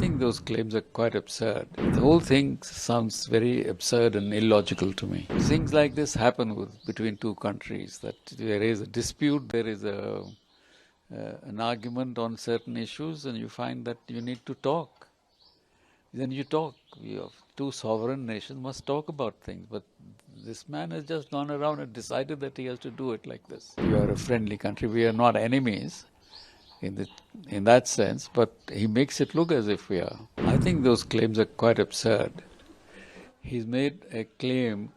think those claims are quite absurd. The whole thing sounds very absurd and illogical to me. Things like this happen between two countries, that there is a dispute, there is an argument on certain issues, and you find that you need to talk. Then you talk. Two sovereign nations must talk about things, but this man has just gone around and decided that he has to do it like this. We are a friendly country. We are not enemies in that sense, but he makes it look as if we are. I think those claims are quite absurd. He's made a claim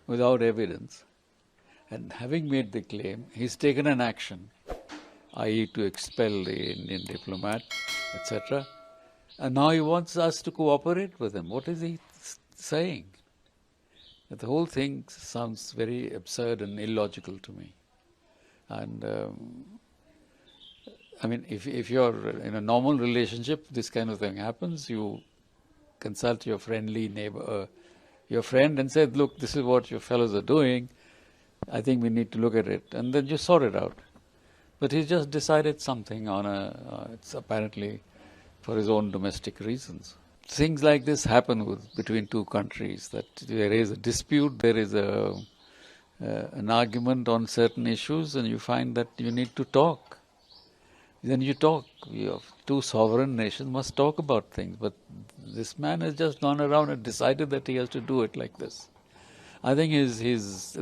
without evidence, and having made the claim, he's taken an action, i.e. to expel the Indian diplomat, etc. And now he wants us to cooperate with him. What is he saying? The whole thing sounds very absurd and illogical to me. And I mean, if you're in a normal relationship, this kind of thing happens, you consult your friendly neighbor, your friend, and say, look, this is what your fellows are doing. I think we need to look at it. And then you sort it out. But he just decided something on it's apparently for his own domestic reasons. Things like this happen between two countries, that there is a dispute, there is an argument on certain issues, and you find that you need to talk. Then you talk. Two sovereign nations must talk about things, but this man has just gone around and decided that he has to do it like this. I think his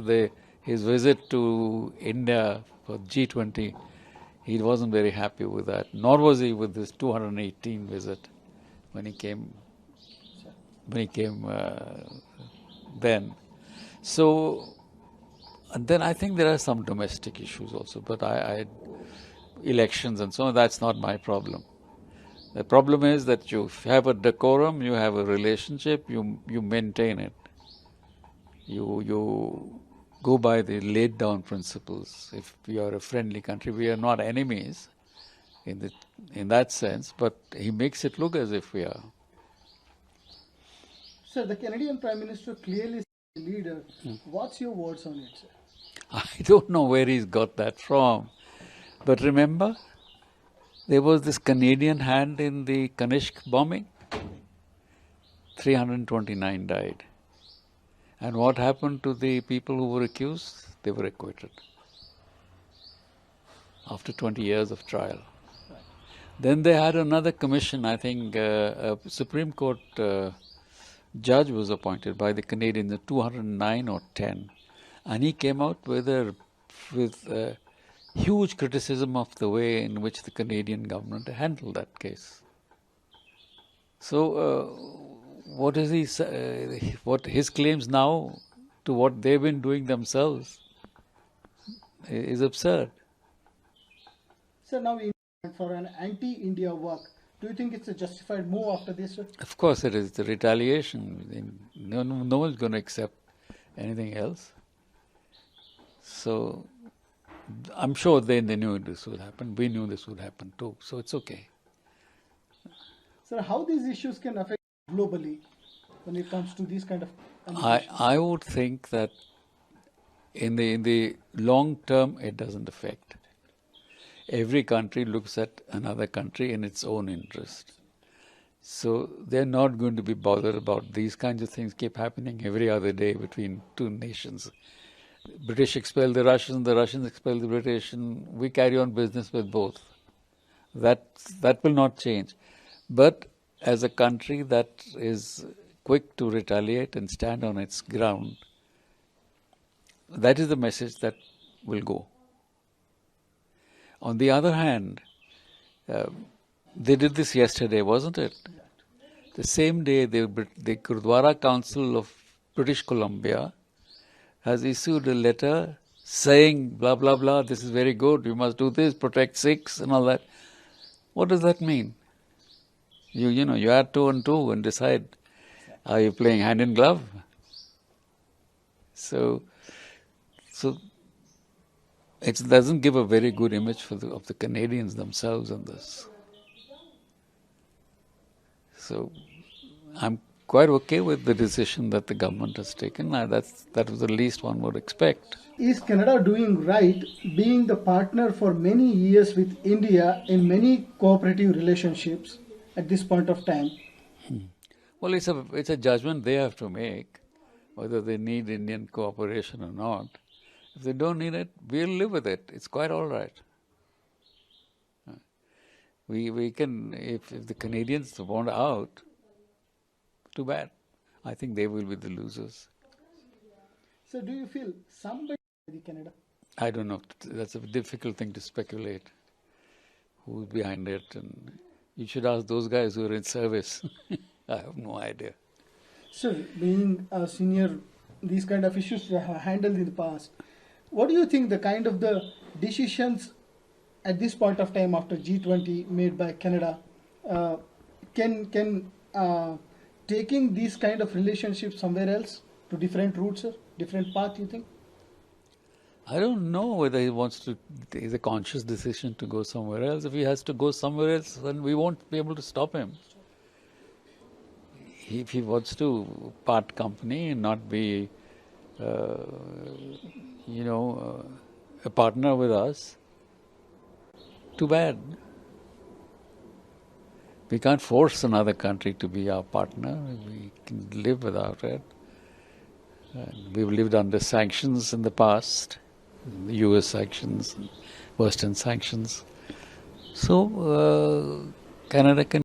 visit to India for G20, he wasn't very happy with that, nor was he with this 218 visit when he came then. So, and then I think there are some domestic issues also, but elections and so on, that's not my problem. The problem is that you have a decorum, you have a relationship, you maintain it. You go by the laid down principles. If we are a friendly country, we are not enemies in that sense, but he makes it look as if we are. Sir, the Canadian Prime Minister clearly is a leader. What's your words on it, sir? I don't know where he's got that from. But remember, there was this Canadian hand in the Kanishk bombing. 329 died. And what happened to the people who were accused? They were acquitted after 20 years of trial. Then they had another commission. I think a Supreme Court judge was appointed by the Canadians, 209 or 10. And he came out with huge criticism of the way in which the Canadian government handled that case. So, what is what his claims now to what they've been doing themselves is absurd. Sir, now for an anti-India work, do you think it's a justified move after this, sir? Of course it is. The retaliation. No one's going to accept anything else. So, I'm sure they knew this would happen. We knew this would happen too. So it's okay. Sir, how these issues can affect globally when it comes to these kind of I would think that in the long term it doesn't affect. Every country looks at another country in its own interest. So they're not going to be bothered about these kinds of things keep happening every other day between two nations. British expel the Russians expel the British, and we carry on business with both. That will not change. But as a country that is quick to retaliate and stand on its ground, that is the message that will go. On the other hand, they did this yesterday, wasn't it? The same day, the Gurdwara Council of British Columbia has issued a letter saying, blah, blah, blah, this is very good, you must do this, protect Sikhs and all that. What does that mean? You add 2 and 2 and decide, are you playing hand in glove? So it doesn't give a very good image of the Canadians themselves in this. So I'm quite okay with the decision that the government has taken. That was the least one would expect. Is Canada doing right, being the partner for many years with India in many cooperative relationships? at this point of time? Well, it's a judgment they have to make, whether they need Indian cooperation or not. If they don't need it, we'll live with it. It's quite all right. We can, if the Canadians want out, too bad. I think they will be the losers. So do you feel somebody the Canada? I don't know. That's a difficult thing to speculate. Who's behind it? And you should ask those guys who are in service. I have no idea. Sir, being a senior, these kind of issues you have handled in the past. What do you think the kind of the decisions at this point of time after G20 made by Canada can taking these kind of relationships somewhere else to different routes, sir, different path? You think? I don't know whether he wants to. It's a conscious decision to go somewhere else. If he has to go somewhere else, then we won't be able to stop him. If he wants to part company and not be, a partner with us, too bad. We can't force another country to be our partner. We can live without it. And we've lived under sanctions in the past, the US sanctions, Western sanctions. So Canada can